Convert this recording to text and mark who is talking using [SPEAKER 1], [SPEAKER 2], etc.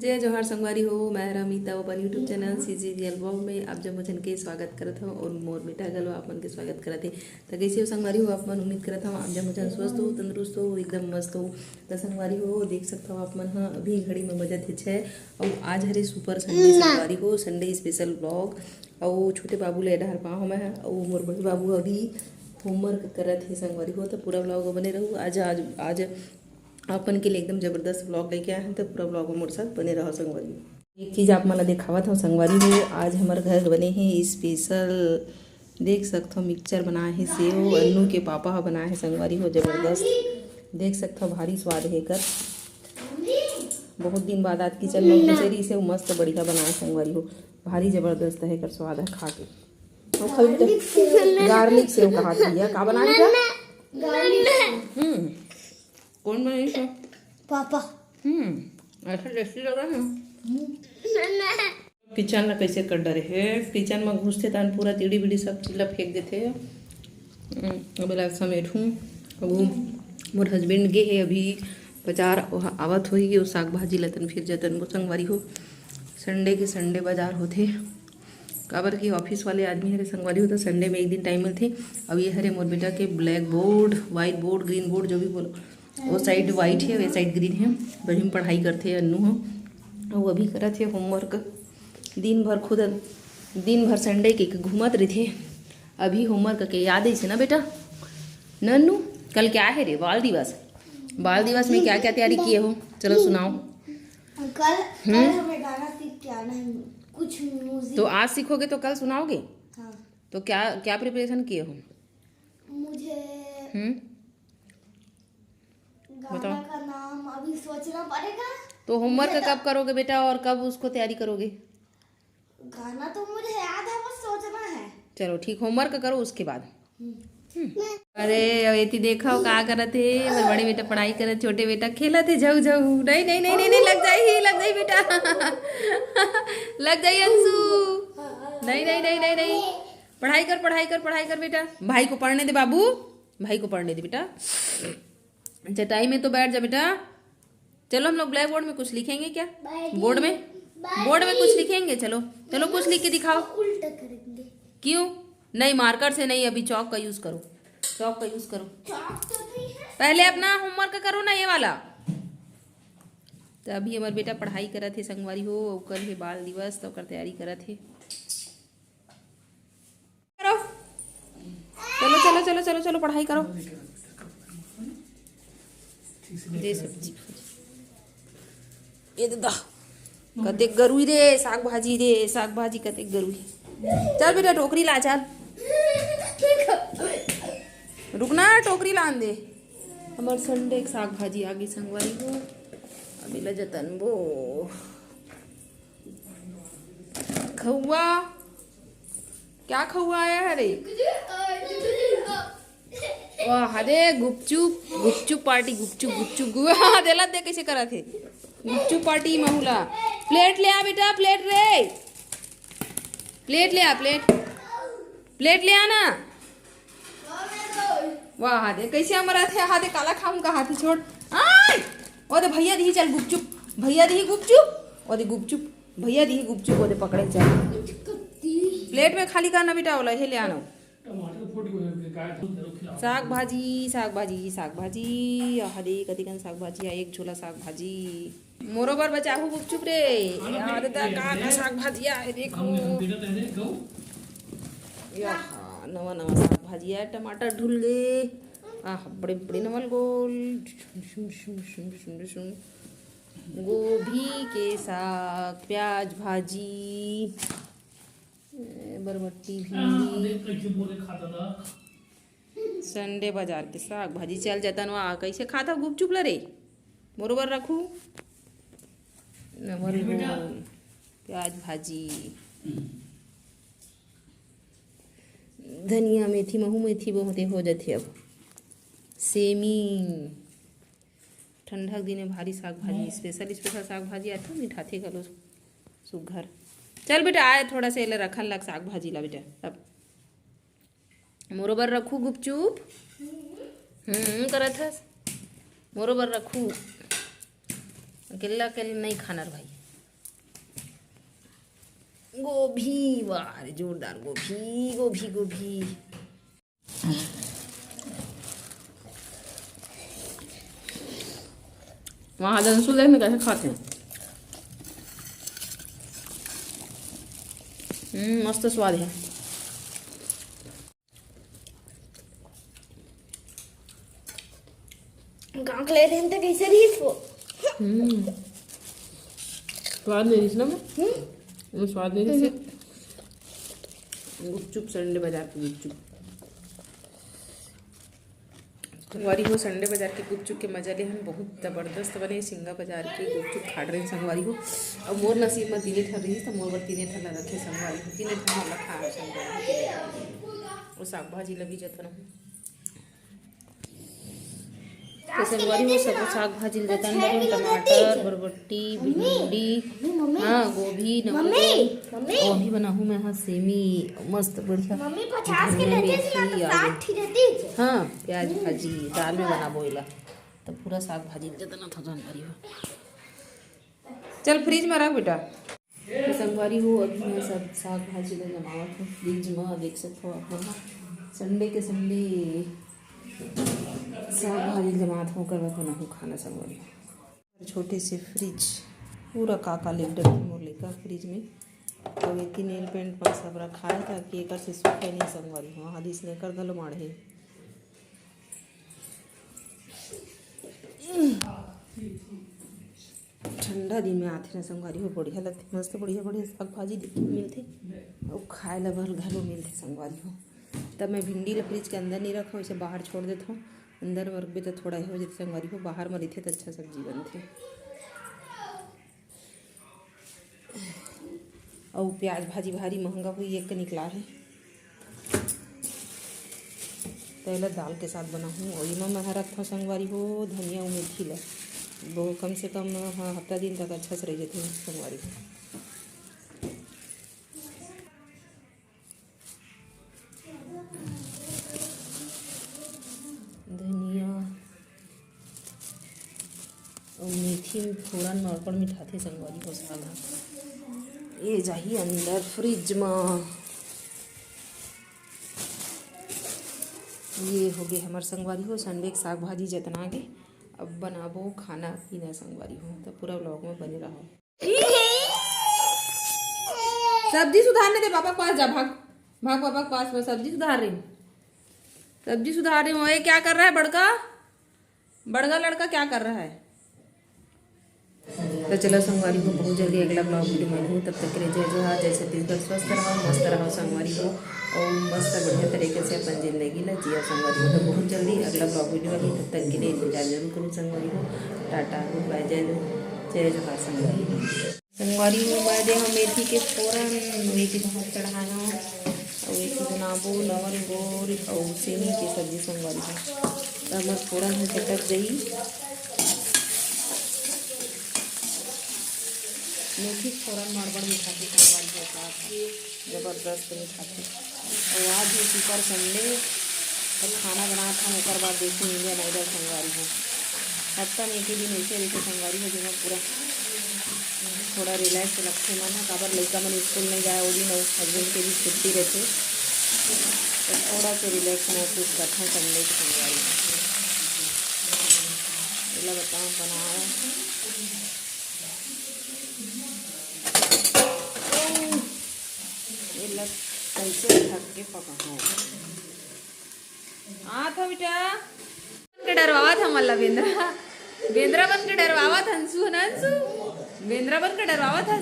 [SPEAKER 1] जय जोहार संगवारी हो। मैं रमिता अपन यूट्यूब चैनल CGL ब्लॉग में आप जब मुझन के स्वागत करत हो और मोर बेटा गलो आप मन के स्वागत करत है। तो कैसे हो संगवारी हो? आप मन उम्मीद करत हो आप जब मुझन स्वस्थ हो, तंदुरुस्त हो, एकदम मस्त हो। तो संगवारी हो देख सकते हो आप मन हाँ अभी घड़ी में बजत है 6 और आज हरे सुपर संडे संगवारी हो, संडे स्पेशल ब्लॉग। और छोटे बाबू ले डहर पाँव में है और मोर बड़े बाबू अभी होमवर्क करत है संगवारी हो। तो पूरा ब्लॉग बने रहूँ। आज अपन के लिए एकदम जबरदस्त ब्लॉग लेके आए हैं, तो पूरा ब्लॉग में मोर साथ बने रहो संगवारी। एक चीज़ आप मला दिखावत हो संगवारी हो, आज हमारे घर बने हैं स्पेशल, देख सकते हो मिक्सचर बनाए हैं, सेव अन्नू के पापा बनाए हैं संगवारी हो, जबरदस्त देख सकते हो, भारी स्वाद है कर। बहुत दिन बाद आज किचन में घुसेरी से मस्त बढ़िया बनाए संगवारी हो, भारी जबरदस्त है कर स्वाद है खा के। गार्लिक सेव कहा भैया का बना कौन बनाई है?
[SPEAKER 2] पापा।
[SPEAKER 1] ऐसा टेस्टी लग रहा है। किचन में कैसे कर डरे है, किचन में घुसते तन पूरा तीड़ी बीड़ी सब चीज़ फेंक देते। अब समेट हूँ। अब मोर हस्बैंड गे है अभी बाजार आवत होगी वो साग भाजी लतन फिर जतन वो संगवारी हो। संडे के संडे बाजार होते काबर की ऑफिस वाले आदमी हरे संगवारी हो, तो संडे में एक दिन टाइम मिलते। अब ये हरे मोर बेटा के black board, white board, green board जो भी बोलो, वो साइड वाइट है वे साइड ग्रीन है, बड़ी में पढ़ाई करते अन्नू हो। और वो अभी करत है होमवर्क। दिन भर संडे के घूमत रहे थे। अभी होमवर्क के याद है ना बेटा नन्नू? कल क्या है रे? बाल दिवस। बाल दिवस में क्या क्या तैयारी किए हो? चलो सुनाओ।
[SPEAKER 2] कल हमें गाना सीख के आना है, कुछ म्यूजिक।
[SPEAKER 1] तो आज सीखोगे तो कल सुनाओगे?
[SPEAKER 2] हाँ।
[SPEAKER 1] तो क्या क्या प्रिपरेशन किए हो?
[SPEAKER 2] मुझे गाना का नाम अभी सोचना पड़ेगा।
[SPEAKER 1] तो होमवर्क कब करोगे बेटा और कब उसको तैयारी करोगे?
[SPEAKER 2] गाना तो मुझे याद है, बस सोचना है।
[SPEAKER 1] चलो ठीक, होमवर्क करो उसके बाद। अरे अवेती देखो का करत है, मेरे बड़े बेटा पढ़ाई करत, छोटे बेटा खेलत है। जाऊ जाऊ नहीं नहीं नहीं नहीं लग जाई बेटा लग जाई अंशु। नहीं नहीं नहीं नहीं नहीं पढ़ाई कर बेटा। भाई को पढ़ने दे बाबू, भाई को पढ़ने दे बेटा। चटाई में तो बैठ जा बेटा। चलो हम लोग ब्लैक बोर्ड में कुछ लिखेंगे क्या? बोर्ड में कुछ लिखेंगे। चलो चलो कुछ लिख के दिखाओ।
[SPEAKER 2] उल्टा करेंगे।
[SPEAKER 1] क्यों? नहीं मार्कर से नहीं, अभी चौक का यूज करो। चौक का यूज करो।
[SPEAKER 2] चौक तो नहीं है।
[SPEAKER 1] पहले अपना होमवर्क करो ना ये वाला। तो अभी हमारे बेटा पढ़ाई करत थे संगवारी हो, कल है बाल दिवस तो कर तैयारी करत थे। करो चलो चलो चलो चलो चलो पढ़ाई करो। दे सब्जी ये दादा कते गरुई रे, साग भाजी रे, साग भाजी कते गरुई। चल बेटा टोकरी ला, चल रुकना, टोकरी ला दे। हमार संडे साग भाजी आगे संगवारी हो। अभी ला जतन वो खौआ, क्या खौआ आया है रे? वाह अरे गुपचुप पार्टी, गुपचुप देला दे कैसे करा थे गुपचुप पार्टी माहौला। प्लेट ले आ बेटा, प्लेट रे, प्लेट ले आ, प्लेट ले आना। वाह हाथे कैसे हमारा थे, हाथे काला खाऊं का हाथी छोड़। आय ओदे भैया दी चल गुपचुप, भैया दी गुपचुप, ओदे गुपचुप भैया दी गुपचुप, ओदे पकड़े चल। प्लेट में खाली करना बेटा, वाला हे ले आना। साग भाजी हरे कतिकन साग भाजी, एक झोला साग भाजी मोरोबर बचाहू गुपचुप रे। यार का साग भाजी है देखो, नवा नवा साग भाजी है। टमाटर ढुल गए, बड़े बड़े नवल गोल, गोभी के साग, प्याज भाजी, बरबट्टी भिंडी, संडे बाजार के साग भाजी। चल जतन वहाँ कैसे खाता गुपचुप रे, बरोबर रखू। नवल गोल, प्याज भाजी, धनिया मेथी, महू मेथी बहुते हो जाते। अब सेमी ठंडा दिन में भारी साग भाजी, स्पेशल साग भाजी आता मीठा थे गलो सुघर। चल बेटा आए थोड़ा से रखन लग साग भाजी ला बेटा। अब मोरोबर रखू गुपचुप करत हस, मोरोबर रखू। अकेला अकेले नहीं खाना भाई। गोभी, वाह जोरदार गोभी गोभी गोभी। वहाँ दंसू देख में कैसे खाते हैं। मस्त स्वाद है।
[SPEAKER 2] गाँक ले रहे थे कैसे रही वो।
[SPEAKER 1] स्वाद नहीं रही ना मैं स्वाद नहीं रही। गुपचुप संडे बाजार की गुपचुप संगवारी हो। संडे बाजार के गुपचुप के मजा ले हन बहुत जबरदस्त बने। सिंगा बाजार के गुपचुप खा रहे संगवारी हो। अब मोर नसीब में तीने ठर रही तो मोर बर तीने ठर रखे संगवारी हो। तीने ठर मोला खा संगवारी और साग भाजी लगी जतन तो संगवारी हो। सब साग भाजी जतन टमाटर बरबट्टी भिंडी हाँ गोभी गोभी बनाहूँ मैं हाँ सेमी मस्त बढ़िया।
[SPEAKER 2] मम्मी 50 के लेते थे ना तो 60 रहती।
[SPEAKER 1] हाँ प्याज भाजी दाल में बना बोला तो पूरा साग भाजी जितना था संगवारी हो। चल फ्रिज में रख बेटा। तो संगवारी हो अभी मैं सब साग भाजी का जमावत हूँ फ्रिज में। देख सकते हो आप संडे के संडे साग भाजी जमात हो कर बना हूँ खाना संगवारी हो। छोटे से फ्रिज पूरा काका लिफ्ट मोर लेकर फ्रिज में तो एक नेल पेंट पर सब रखा है ताकि एक से सूखे नहीं संगवारी हो। हाँ दिस ने कर गलो माढ़े ठंडा दिन में आते ना संगवारी हो बढ़िया लगती मस्त बढ़िया बढ़िया साग भाजी मिलते और खाए ला भर घलो मिलते संगवारी हो। तब मैं भिंडी ला फ्रिज के अंदर नहीं रखा उसे बाहर छोड़ देता हूँ। अंदर में रख भी तो थोड़ा हो जाते संगवारी हो। बाहर में रहते तो अच्छा सब्जी बनते। और प्याज भाजी भारी महंगा हुई एक निकला है पहले दाल के साथ बना हूँ। और इमा मैं रखता हूँ संगवारी हो धनिया और मेथी ला वो कम से कम हाँ हफ्ता दिन तक अच्छा से रह जाते हैं संगवारी हो। धनिया और मेथी फोरन नॉर्मल मिठाते संगवारी हो। साग ये जाही अंदर फ्रिज में। ये हो गए हमारे संगवारी हो संडे के साग भाजी जितना आगे। अब बनाबो खाना पीना संगवारी हो तो पूरा व्लॉग में बने रहो। सब्जी सुधारने दे पापा के पास जा। भाग भाग पापा के पास में सब्जी सुधार रही सब्जी सुधार रही हूँ। ये क्या कर रहा है बड़का बड़का लड़का क्या कर रहा है। तो चलो संगवारी को बहुत जल्दी अगला ब्लॉग वीडियो में हूँ। तब तक के लिए जय जोहार जैसे दिल स्वस्थ रहो मस्त रहो संगवारी को और मस्त बढ़िया तरीके से अपन जिंदगी ला जिया संगवारी को। तो बहुत जल्दी अगला ब्लॉग वीडियो में तब तक के लिए इंतजार जरूर करूँ संगवारी को। टाटा गुड बाय जय जोहार संगवारी संगवारी हो। मैं दे हम मेथी के फोरन मेथी भात चढ़ाना और एक बनाबो लवन गोल और सेमी की सब्जी संगवारी हो। तो हमारे फोरन में चटक गई मेथी फोरन मड़बड़ मिठाती संगवारी हो साथ जबरदस्त मिठाती। और आज भी सुपर संडे तो खाना बनाया था ओकर बाद देखूँ इंडियन आइडल संगवारी हो। हफ्ता में एक ही दिन ऐसे रहते संगवारी हो जिसमें पूरा थोड़ा रिलैक्स लगते मन है। काबर लड़का मन स्कूल नहीं जाए वो दिन और हस्बैंड के भी छुट्टी रहते तो थोड़ा सा रिलैक्स महसूस करते हैं संडे की संगवारी हो। बताओ बनाओ कैसे ढक के पकाओ। हाँ था बेटा के डरवावा था मल्ला बेंद्रा बेंद्रा बन के डरवावा था अंशु बेंद्रा बन के डरवावा था।